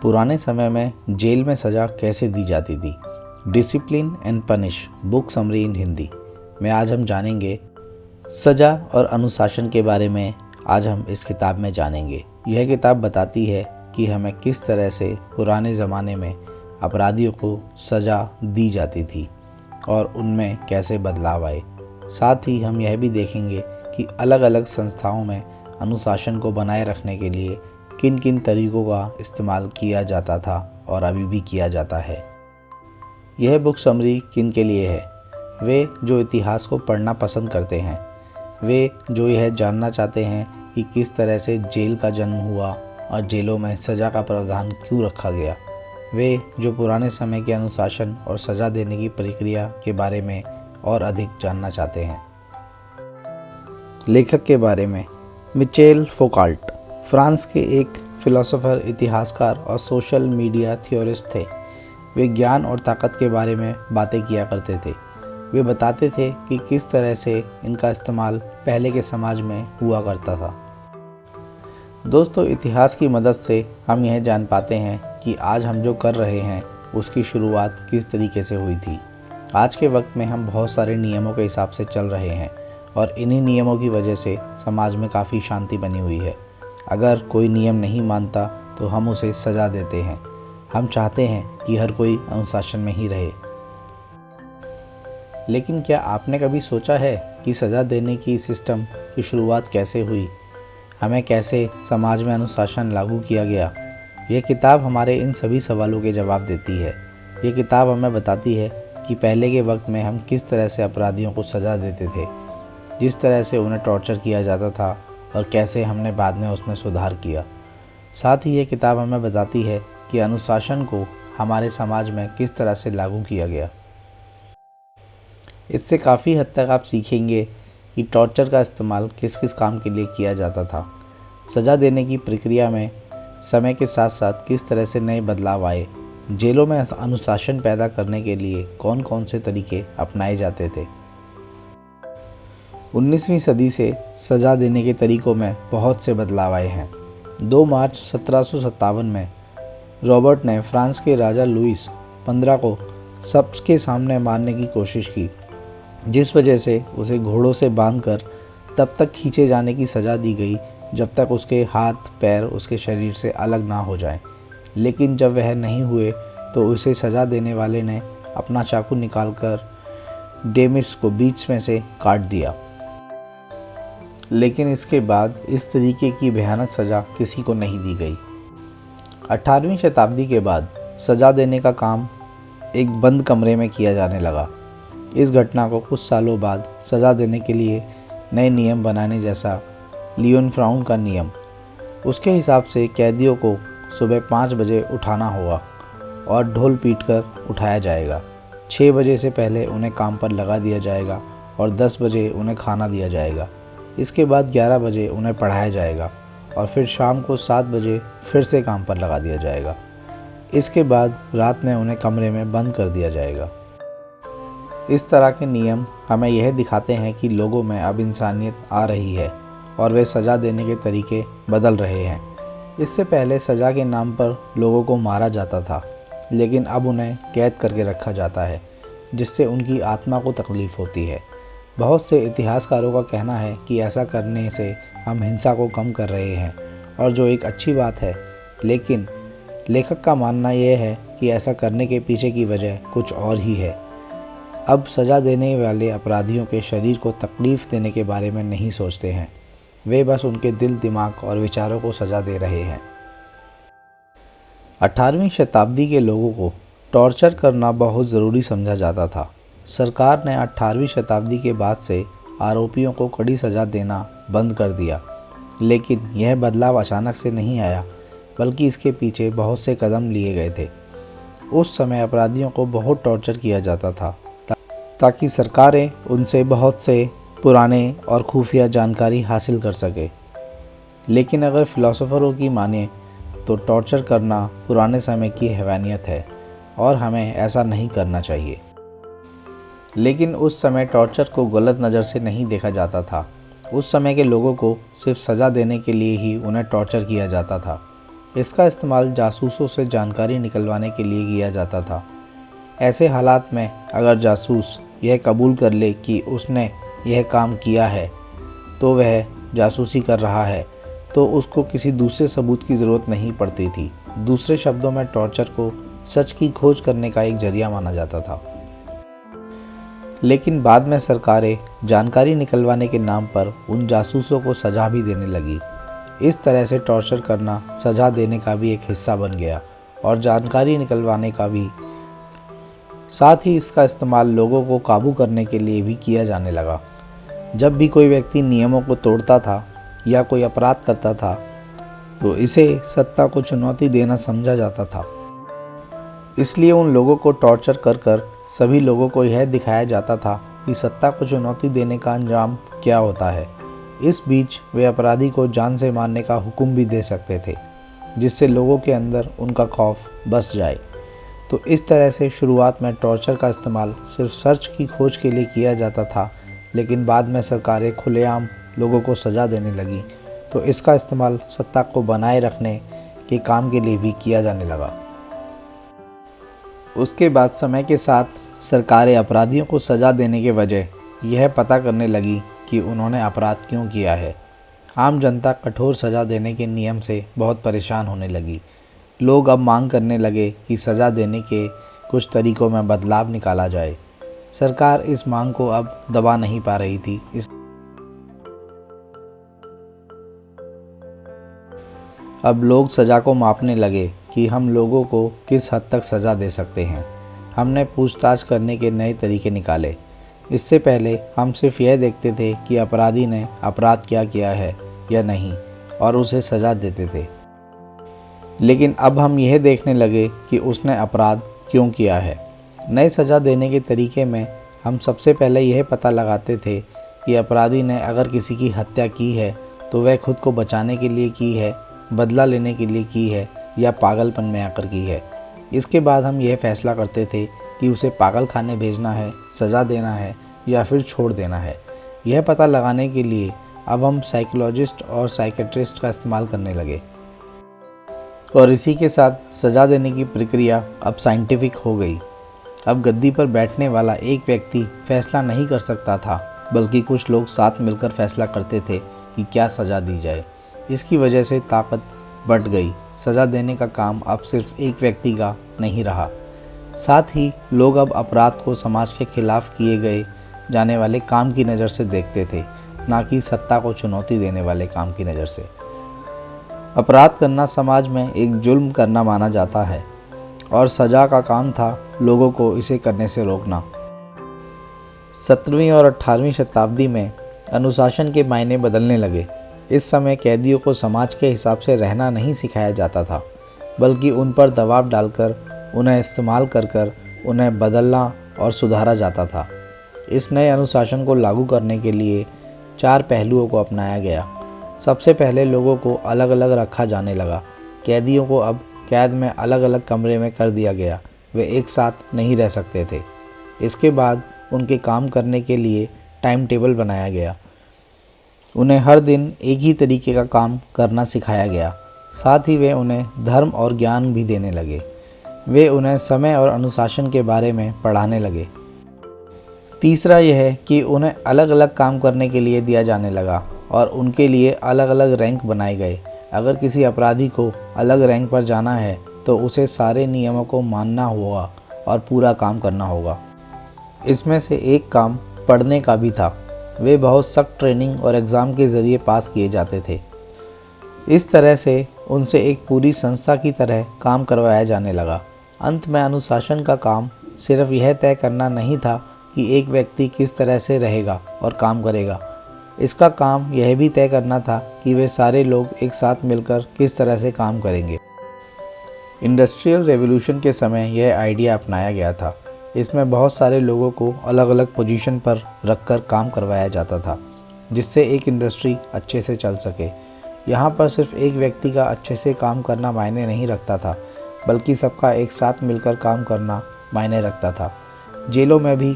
पुराने समय में जेल में सज़ा कैसे दी जाती थी। Discipline and punish book summary इन हिंदी में आज हम जानेंगे सज़ा और अनुशासन के बारे में। आज हम इस किताब में जानेंगे। यह किताब बताती है कि हमें किस तरह से पुराने ज़माने में अपराधियों को सज़ा दी जाती थी और उनमें कैसे बदलाव आए। साथ ही हम यह भी देखेंगे कि अलग अलग संस्थाओं में अनुशासन को बनाए रखने के लिए किन किन तरीक़ों का इस्तेमाल किया जाता था और अभी भी किया जाता है। यह बुक समरी किन के लिए है? वे जो इतिहास को पढ़ना पसंद करते हैं, वे जो यह जानना चाहते हैं कि किस तरह से जेल का जन्म हुआ और जेलों में सज़ा का प्रावधान क्यों रखा गया, वे जो पुराने समय के अनुशासन और सज़ा देने की प्रक्रिया के बारे में और अधिक जानना चाहते हैं। लेखक के बारे में मिचेल फोकाल्ट फ्रांस के एक फिलोसोफर, इतिहासकार और सोशल मीडिया थ्योरिस्ट थे। वे ज्ञान और ताकत के बारे में बातें किया करते थे। वे बताते थे कि किस तरह से इनका इस्तेमाल पहले के समाज में हुआ करता था। दोस्तों, इतिहास की मदद से हम यह जान पाते हैं कि आज हम जो कर रहे हैं उसकी शुरुआत किस तरीके से हुई थी। आज के वक्त में हम बहुत सारे नियमों के हिसाब से चल रहे हैं और इन्हीं नियमों की वजह से समाज में काफ़ी शांति बनी हुई है। अगर कोई नियम नहीं मानता तो हम उसे सज़ा देते हैं। हम चाहते हैं कि हर कोई अनुशासन में ही रहे। लेकिन क्या आपने कभी सोचा है कि सज़ा देने की सिस्टम की शुरुआत कैसे हुई? हमें कैसे समाज में अनुशासन लागू किया गया? यह किताब हमारे इन सभी सवालों के जवाब देती है। यह किताब हमें बताती है कि पहले के वक्त में हम किस तरह से अपराधियों को सज़ा देते थे, जिस तरह से उन्हें टॉर्चर किया जाता था और कैसे हमने बाद में उसमें सुधार किया। साथ ही ये किताब हमें बताती है कि अनुशासन को हमारे समाज में किस तरह से लागू किया गया। इससे काफ़ी हद तक आप सीखेंगे कि टॉर्चर का इस्तेमाल किस किस काम के लिए किया जाता था। सज़ा देने की प्रक्रिया में समय के साथ साथ किस तरह से नए बदलाव आए। जेलों में अनुशासन पैदा करने के लिए कौन कौन से तरीके अपनाए जाते थे। 19वीं सदी से सज़ा देने के तरीक़ों में बहुत से बदलाव आए हैं। 2 मार्च 1757 में रॉबर्ट ने फ्रांस के राजा लुईस 15 को सबके सामने मारने की कोशिश की, जिस वजह से उसे घोड़ों से बांधकर तब तक खींचे जाने की सज़ा दी गई जब तक उसके हाथ पैर उसके शरीर से अलग ना हो जाएं। लेकिन जब वह नहीं हुए तो उसे सज़ा देने वाले ने अपना चाकू निकालकर डेमिस को बीच में से काट दिया। लेकिन इसके बाद इस तरीके की भयानक सज़ा किसी को नहीं दी गई। 18वीं शताब्दी के बाद सज़ा देने का काम एक बंद कमरे में किया जाने लगा। इस घटना को कुछ सालों बाद सज़ा देने के लिए नए नियम बनाने, जैसा लियोन फ्राउन का नियम। उसके हिसाब से कैदियों को सुबह 5 बजे उठाना होगा और ढोल पीटकर उठाया जाएगा। 6 बजे से पहले उन्हें काम पर लगा दिया जाएगा और 10 बजे उन्हें खाना दिया जाएगा। इसके बाद 11 बजे उन्हें पढ़ाया जाएगा और फिर शाम को 7 बजे फिर से काम पर लगा दिया जाएगा। इसके बाद रात में उन्हें कमरे में बंद कर दिया जाएगा। इस तरह के नियम हमें यह दिखाते हैं कि लोगों में अब इंसानियत आ रही है और वे सज़ा देने के तरीके बदल रहे हैं। इससे पहले सज़ा के नाम पर लोगों को मारा जाता था, लेकिन अब उन्हें कैद करके रखा जाता है, जिससे उनकी आत्मा को तकलीफ़ होती है। बहुत से इतिहासकारों का कहना है कि ऐसा करने से हम हिंसा को कम कर रहे हैं, और जो एक अच्छी बात है। लेकिन लेखक का मानना यह है कि ऐसा करने के पीछे की वजह कुछ और ही है। अब सज़ा देने वाले अपराधियों के शरीर को तकलीफ़ देने के बारे में नहीं सोचते हैं, वे बस उनके दिल, दिमाग और विचारों को सज़ा दे रहे हैं। 18वीं शताब्दी के लोगों को टॉर्चर करना बहुत ज़रूरी समझा जाता था। सरकार ने 18वीं शताब्दी के बाद से आरोपियों को कड़ी सज़ा देना बंद कर दिया। लेकिन यह बदलाव अचानक से नहीं आया, बल्कि इसके पीछे बहुत से कदम लिए गए थे। उस समय अपराधियों को बहुत टॉर्चर किया जाता था ताकि सरकारें उनसे बहुत से पुराने और खुफिया जानकारी हासिल कर सके। लेकिन अगर फिलोसोफरों की माने तो टॉर्चर करना पुराने समय की हैवानियत है और हमें ऐसा नहीं करना चाहिए। लेकिन उस समय टॉर्चर को गलत नज़र से नहीं देखा जाता था। उस समय के लोगों को सिर्फ सज़ा देने के लिए ही उन्हें टॉर्चर किया जाता था। इसका इस्तेमाल जासूसों से जानकारी निकलवाने के लिए किया जाता था। ऐसे हालात में अगर जासूस यह कबूल कर ले कि उसने यह काम किया है, तो वह जासूसी कर रहा है, तो उसको किसी दूसरे सबूत की ज़रूरत नहीं पड़ती थी। दूसरे शब्दों में टॉर्चर को सच की खोज करने का एक जरिया माना जाता था। लेकिन बाद में सरकारें जानकारी निकलवाने के नाम पर उन जासूसों को सज़ा भी देने लगी। इस तरह से टॉर्चर करना सज़ा देने का भी एक हिस्सा बन गया और जानकारी निकलवाने का भी। साथ ही इसका इस्तेमाल लोगों को काबू करने के लिए भी किया जाने लगा। जब भी कोई व्यक्ति नियमों को तोड़ता था या कोई अपराध करता था, तो इसे सत्ता को चुनौती देना समझा जाता था। इसलिए उन लोगों को टॉर्चर कर कर सभी लोगों को यह दिखाया जाता था कि सत्ता को चुनौती देने का अंजाम क्या होता है। इस बीच वे अपराधी को जान से मारने का हुक्म भी दे सकते थे, जिससे लोगों के अंदर उनका खौफ बस जाए। तो इस तरह से शुरुआत में टॉर्चर का इस्तेमाल सिर्फ सच की खोज के लिए किया जाता था, लेकिन बाद में सरकारें खुलेआम लोगों को सज़ा देने लगी, तो इसका इस्तेमाल सत्ता को बनाए रखने के काम के लिए भी किया जाने लगा। उसके बाद समय के साथ सरकारें अपराधियों को सज़ा देने के वजह यह पता करने लगी कि उन्होंने अपराध क्यों किया है। आम जनता कठोर सज़ा देने के नियम से बहुत परेशान होने लगी। लोग अब मांग करने लगे कि सज़ा देने के कुछ तरीक़ों में बदलाव निकाला जाए। सरकार इस मांग को अब दबा नहीं पा रही थी। अब लोग सज़ा को मापने लगे कि हम लोगों को किस हद तक सज़ा दे सकते हैं। हमने पूछताछ करने के नए तरीके निकाले। इससे पहले हम सिर्फ यह देखते थे कि अपराधी ने अपराध क्या किया है या नहीं और उसे सज़ा देते थे, लेकिन अब हम यह देखने लगे कि उसने अपराध क्यों किया है। नए सज़ा देने के तरीके में हम सबसे पहले यह पता लगाते थे कि अपराधी ने अगर किसी की हत्या की है तो वह खुद को बचाने के लिए की है, बदला लेने के लिए की है या पागलपन में आकर की है। इसके बाद हम यह फैसला करते थे कि उसे पागल खाने भेजना है, सज़ा देना है या फिर छोड़ देना है। यह पता लगाने के लिए अब हम साइकोलॉजिस्ट और साइकेट्रिस्ट का इस्तेमाल करने लगे और इसी के साथ सज़ा देने की प्रक्रिया अब साइंटिफिक हो गई। अब गद्दी पर बैठने वाला एक व्यक्ति फैसला नहीं कर सकता था, बल्कि कुछ लोग साथ मिलकर फैसला करते थे कि क्या सज़ा दी जाए। इसकी वजह से ताकत बढ़ गई। सज़ा देने का काम अब सिर्फ एक व्यक्ति का नहीं रहा। साथ ही लोग अब अपराध को समाज के खिलाफ किए गए जाने वाले काम की नज़र से देखते थे, ना कि सत्ता को चुनौती देने वाले काम की नज़र से। अपराध करना समाज में एक जुल्म करना माना जाता है और सज़ा का काम था लोगों को इसे करने से रोकना। 17वीं और 18वीं शताब्दी में अनुशासन के मायने बदलने लगे। इस समय कैदियों को समाज के हिसाब से रहना नहीं सिखाया जाता था, बल्कि उन पर दबाव डालकर उन्हें इस्तेमाल कर उन्हें बदलना और सुधारा जाता था। इस नए अनुशासन को लागू करने के लिए 4 पहलुओं को अपनाया गया। सबसे पहले लोगों को अलग अलग रखा जाने लगा। कैदियों को अब कैद में अलग अलग कमरे में कर दिया गया। वे एक साथ नहीं रह सकते थे। इसके बाद उनके काम करने के लिए टाइम टेबल बनाया गया। उन्हें हर दिन एक ही तरीके का काम करना सिखाया गया। साथ ही वे उन्हें धर्म और ज्ञान भी देने लगे। वे उन्हें समय और अनुशासन के बारे में पढ़ाने लगे। तीसरा यह है कि उन्हें अलग अलग काम करने के लिए दिया जाने लगा और उनके लिए अलग अलग रैंक बनाए गए। अगर किसी अपराधी को अलग रैंक पर जाना है तो उसे सारे नियमों को मानना होगा और पूरा काम करना होगा। इसमें से एक काम पढ़ने का भी था। वे बहुत सख्त ट्रेनिंग और एग्ज़ाम के ज़रिए पास किए जाते थे। इस तरह से उनसे एक पूरी संस्था की तरह काम करवाया जाने लगा। अंत में अनुशासन का काम सिर्फ यह तय करना नहीं था कि एक व्यक्ति किस तरह से रहेगा और काम करेगा। इसका काम यह भी तय करना था कि वे सारे लोग एक साथ मिलकर किस तरह से काम करेंगे। इंडस्ट्रियल रेवोल्यूशन के समय यह आइडिया अपनाया गया था। इसमें बहुत सारे लोगों को अलग अलग पोजीशन पर रखकर काम करवाया जाता था, जिससे एक इंडस्ट्री अच्छे से चल सके। यहाँ पर सिर्फ एक व्यक्ति का अच्छे से काम करना मायने नहीं रखता था, बल्कि सबका एक साथ मिलकर काम करना मायने रखता था। जेलों में भी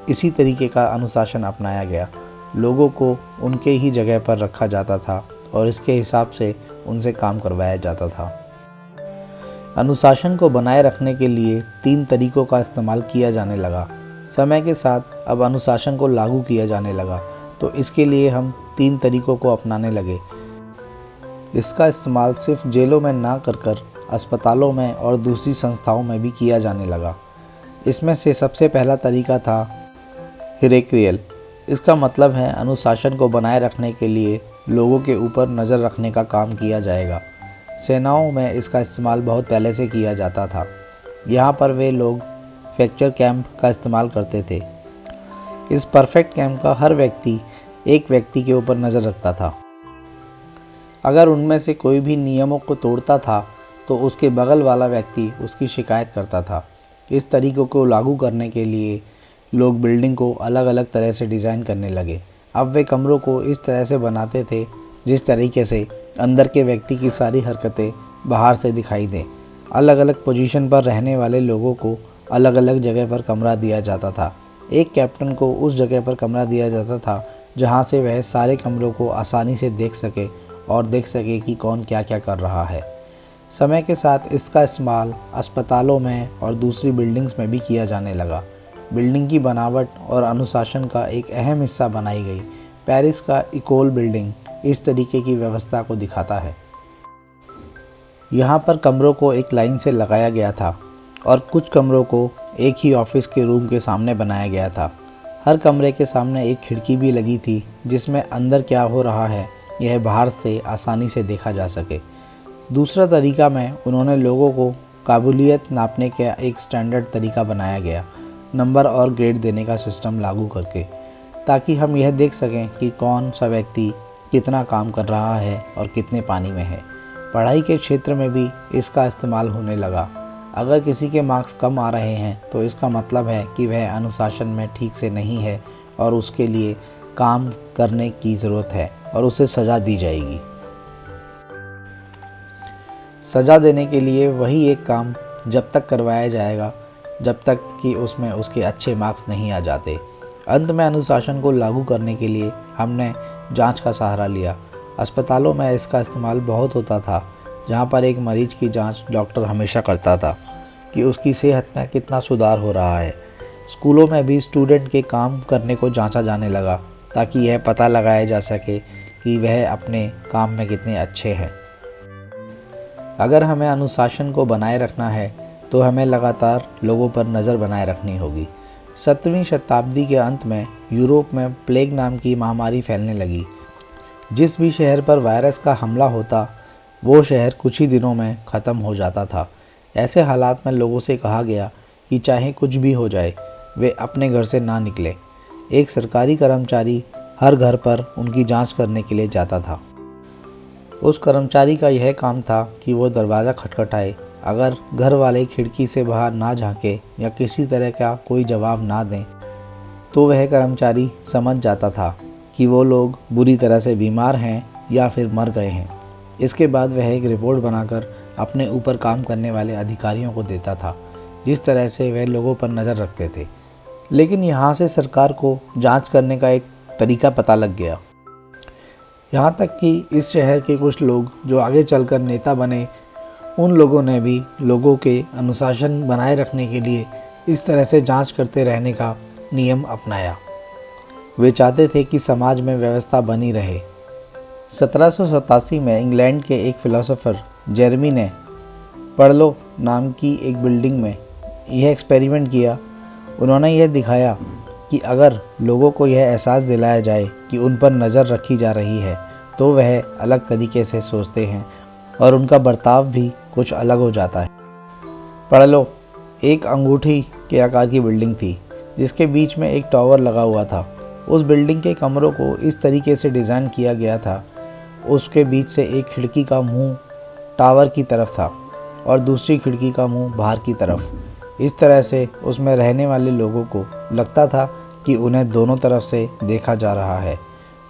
इसी तरीके का अनुशासन अपनाया गया। लोगों को उनके ही जगह पर रखा जाता था और इसके हिसाब से उनसे काम करवाया जाता था। अनुशासन को बनाए रखने के लिए 3 तरीकों का इस्तेमाल किया जाने लगा। समय के साथ अब अनुशासन को लागू किया जाने लगा, तो इसके लिए हम 3 तरीकों को अपनाने लगे। इसका इस्तेमाल सिर्फ जेलों में ना कर अस्पतालों में और दूसरी संस्थाओं में भी किया जाने लगा। इसमें से सबसे पहला तरीका था हिरेक्रियल। इसका मतलब है अनुशासन को बनाए रखने के लिए लोगों के ऊपर नज़र रखने का काम किया जाएगा। सेनाओं में इसका इस्तेमाल बहुत पहले से किया जाता था। यहाँ पर वे लोग फ्रैक्चर कैंप का इस्तेमाल करते थे। इस परफेक्ट कैंप का हर व्यक्ति एक व्यक्ति के ऊपर नज़र रखता था। अगर उनमें से कोई भी नियमों को तोड़ता था तो उसके बगल वाला व्यक्ति उसकी शिकायत करता था। इस तरीक़ों को लागू करने के लिए लोग बिल्डिंग को अलग अलग तरह से डिज़ाइन करने लगे। अब वे कमरों को इस तरह से बनाते थे जिस तरीके से अंदर के व्यक्ति की सारी हरकतें बाहर से दिखाई दें। अलग अलग पोजीशन पर रहने वाले लोगों को अलग अलग जगह पर कमरा दिया जाता था। एक कैप्टन को उस जगह पर कमरा दिया जाता था जहां से वह सारे कमरों को आसानी से देख सके और देख सके कि कौन क्या क्या कर रहा है। समय के साथ इसका इस्तेमाल अस्पतालों में और दूसरी बिल्डिंग्स में भी किया जाने लगा। बिल्डिंग की बनावट और अनुशासन का एक अहम हिस्सा बनाई गई। पेरिस का इकोल बिल्डिंग इस तरीके की व्यवस्था को दिखाता है। यहाँ पर कमरों को एक लाइन से लगाया गया था और कुछ कमरों को एक ही ऑफिस के रूम के सामने बनाया गया था। हर कमरे के सामने एक खिड़की भी लगी थी जिसमें अंदर क्या हो रहा है यह बाहर से आसानी से देखा जा सके। दूसरा तरीका में उन्होंने लोगों को काबिलियत नापने का एक स्टैंडर्ड तरीका बनाया गया, नंबर और ग्रेड देने का सिस्टम लागू करके, ताकि हम यह देख सकें कि कौन सा व्यक्ति कितना काम कर रहा है और कितने पानी में है। पढ़ाई के क्षेत्र में भी इसका इस्तेमाल होने लगा। अगर किसी के मार्क्स कम आ रहे हैं तो इसका मतलब है कि वह अनुशासन में ठीक से नहीं है और उसके लिए काम करने की ज़रूरत है और उसे सज़ा दी जाएगी। सज़ा देने के लिए वही एक काम जब तक करवाया जाएगा जब तक कि उसमें उसके अच्छे मार्क्स नहीं आ जाते। अंत में अनुशासन को लागू करने के लिए हमने जांच का सहारा लिया। अस्पतालों में इसका इस्तेमाल बहुत होता था, जहां पर एक मरीज की जांच डॉक्टर हमेशा करता था कि उसकी सेहत में कितना सुधार हो रहा है। स्कूलों में भी स्टूडेंट के काम करने को जांचा जाने लगा ताकि यह पता लगाया जा सके कि वह अपने काम में कितने अच्छे हैं। अगर हमें अनुशासन को बनाए रखना है तो हमें लगातार लोगों पर नज़र बनाए रखनी होगी। 17वीं शताब्दी के अंत में यूरोप में प्लेग नाम की महामारी फैलने लगी। जिस भी शहर पर वायरस का हमला होता वो शहर कुछ ही दिनों में ख़त्म हो जाता था। ऐसे हालात में लोगों से कहा गया कि चाहे कुछ भी हो जाए वे अपने घर से ना निकलें। एक सरकारी कर्मचारी हर घर पर उनकी जांच करने के लिए जाता था। उस कर्मचारी का यह काम था कि वो दरवाज़ा खटखटाए। अगर घर वाले खिड़की से बाहर ना झांके या किसी तरह का कोई जवाब ना दें तो वह कर्मचारी समझ जाता था कि वो लोग बुरी तरह से बीमार हैं या फिर मर गए हैं। इसके बाद वह एक रिपोर्ट बनाकर अपने ऊपर काम करने वाले अधिकारियों को देता था, जिस तरह से वह लोगों पर नज़र रखते थे। लेकिन यहाँ से सरकार को जांच करने का एक तरीका पता लग गया। यहाँ तक कि इस शहर के कुछ लोग जो आगे चलकर नेता बने, उन लोगों ने भी लोगों के अनुशासन बनाए रखने के लिए इस तरह से जांच करते रहने का नियम अपनाया। वे चाहते थे कि समाज में व्यवस्था बनी रहे। 1787 में इंग्लैंड के एक फ़िलासफ़र जेरेमी ने पर्लो नाम की एक बिल्डिंग में यह एक्सपेरिमेंट किया। उन्होंने यह दिखाया कि अगर लोगों को यह एहसास दिलाया जाए कि उन पर नज़र रखी जा रही है तो वह अलग तरीके से सोचते हैं और उनका बर्ताव भी कुछ अलग हो जाता है। पर्लो एक अंगूठी के आकार की बिल्डिंग थी जिसके बीच में एक टावर लगा हुआ था। उस बिल्डिंग के कमरों को इस तरीके से डिज़ाइन किया गया था, उसके बीच से एक खिड़की का मुंह टावर की तरफ था और दूसरी खिड़की का मुंह बाहर की तरफ। इस तरह से उसमें रहने वाले लोगों को लगता था कि उन्हें दोनों तरफ से देखा जा रहा है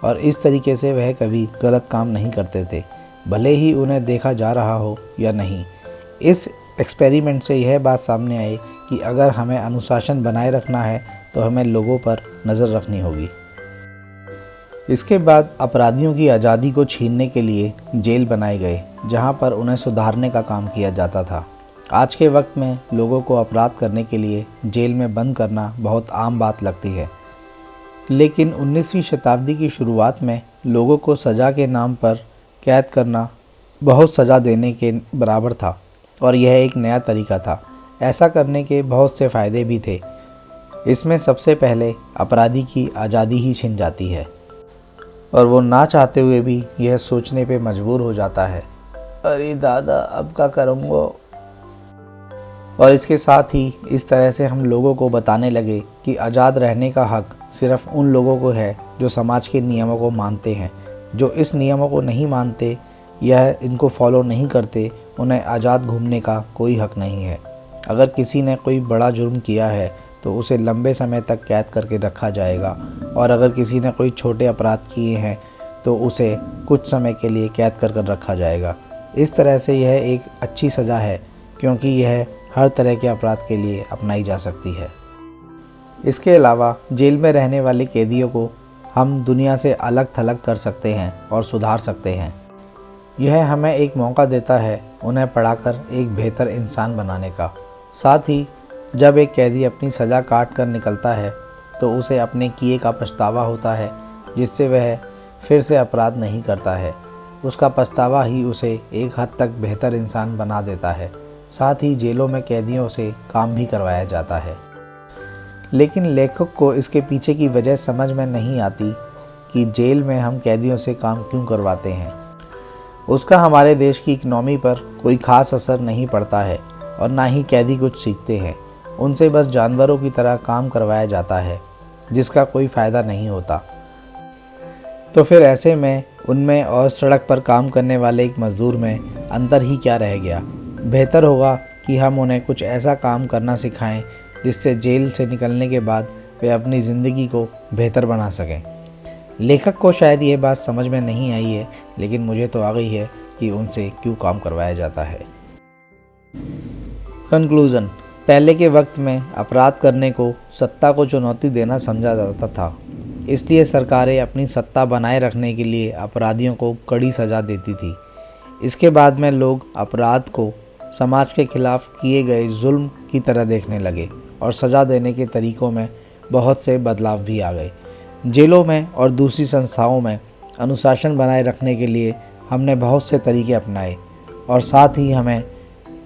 और इस तरीके से वह कभी गलत काम नहीं करते थे, भले ही उन्हें देखा जा रहा हो या नहीं। इस एक्सपेरिमेंट से यह बात सामने आई कि अगर हमें अनुशासन बनाए रखना है तो हमें लोगों पर नज़र रखनी होगी। इसके बाद अपराधियों की आज़ादी को छीनने के लिए जेल बनाए गए, जहां पर उन्हें सुधारने का काम किया जाता था। आज के वक्त में लोगों को अपराध करने के लिए जेल में बंद करना बहुत आम बात लगती है, लेकिन 19वीं शताब्दी की शुरुआत में लोगों को सज़ा के नाम पर कैद करना बहुत सज़ा देने के बराबर था और यह एक नया तरीका था। ऐसा करने के बहुत से फ़ायदे भी थे। इसमें सबसे पहले अपराधी की आज़ादी ही छिन जाती है और वो ना चाहते हुए भी यह सोचने पे मजबूर हो जाता है, अरे दादा अब क्या करूँगा। और इसके साथ ही इस तरह से हम लोगों को बताने लगे कि आज़ाद रहने का हक सिर्फ़ उन लोगों को है जो समाज के नियमों को मानते हैं। जो इस नियमों को नहीं मानते या इनको फॉलो नहीं करते, उन्हें आज़ाद घूमने का कोई हक नहीं है। अगर किसी ने कोई बड़ा जुर्म किया है तो उसे लंबे समय तक कैद करके रखा जाएगा, और अगर किसी ने कोई छोटे अपराध किए हैं तो उसे कुछ समय के लिए कैद कर रखा जाएगा। इस तरह से यह एक अच्छी सज़ा है, क्योंकि यह हर तरह के अपराध के लिए अपनाई जा सकती है। इसके अलावा जेल में रहने वाले कैदियों को हम दुनिया से अलग थलग कर सकते हैं और सुधार सकते हैं। यह हमें एक मौका देता है उन्हें पढ़ाकर एक बेहतर इंसान बनाने का। साथ ही जब एक कैदी अपनी सज़ा काट कर निकलता है तो उसे अपने किए का पछतावा होता है, जिससे वह फिर से अपराध नहीं करता है। उसका पछतावा ही उसे एक हद तक बेहतर इंसान बना देता है। साथ ही जेलों में कैदियों से काम भी करवाया जाता है, लेकिन लेखक को इसके पीछे की वजह समझ में नहीं आती कि जेल में हम कैदियों से काम क्यों करवाते हैं। उसका हमारे देश की इकनॉमी पर कोई ख़ास असर नहीं पड़ता है और ना ही कैदी कुछ सीखते हैं। उनसे बस जानवरों की तरह काम करवाया जाता है, जिसका कोई फ़ायदा नहीं होता। तो फिर ऐसे में उनमें और सड़क पर काम करने वाले एक मज़दूर में अंतर ही क्या रह गया। बेहतर होगा कि हम उन्हें कुछ ऐसा काम करना सिखाएं जिससे जेल से निकलने के बाद वे अपनी ज़िंदगी को बेहतर बना सकें। लेखक को शायद ये बात समझ में नहीं आई है, लेकिन मुझे तो आ गई है कि उनसे क्यों काम करवाया जाता है। कंक्लूज़न: पहले के वक्त में अपराध करने को सत्ता को चुनौती देना समझा जाता था, इसलिए सरकारें अपनी सत्ता बनाए रखने के लिए अपराधियों को कड़ी सज़ा देती थी। इसके बाद में लोग अपराध को समाज के खिलाफ किए गए जुल्म की तरह देखने लगे और सज़ा देने के तरीक़ों में बहुत से बदलाव भी आ गए। जेलों में और दूसरी संस्थाओं में अनुशासन बनाए रखने के लिए हमने बहुत से तरीके अपनाए, और साथ ही हमें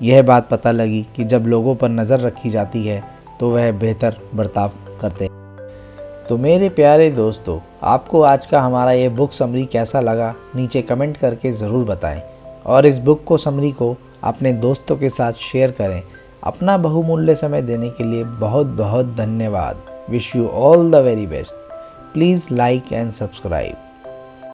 यह बात पता लगी कि जब लोगों पर नज़र रखी जाती है तो वह बेहतर बर्ताव करते हैं। तो मेरे प्यारे दोस्तों, आपको आज का हमारा ये बुक समरी कैसा लगा नीचे कमेंट करके ज़रूर बताएं, और इस बुक को समरी को अपने दोस्तों के साथ शेयर करें। अपना बहुमूल्य समय देने के लिए बहुत बहुत धन्यवाद। Wish you all the very best. Please like and subscribe.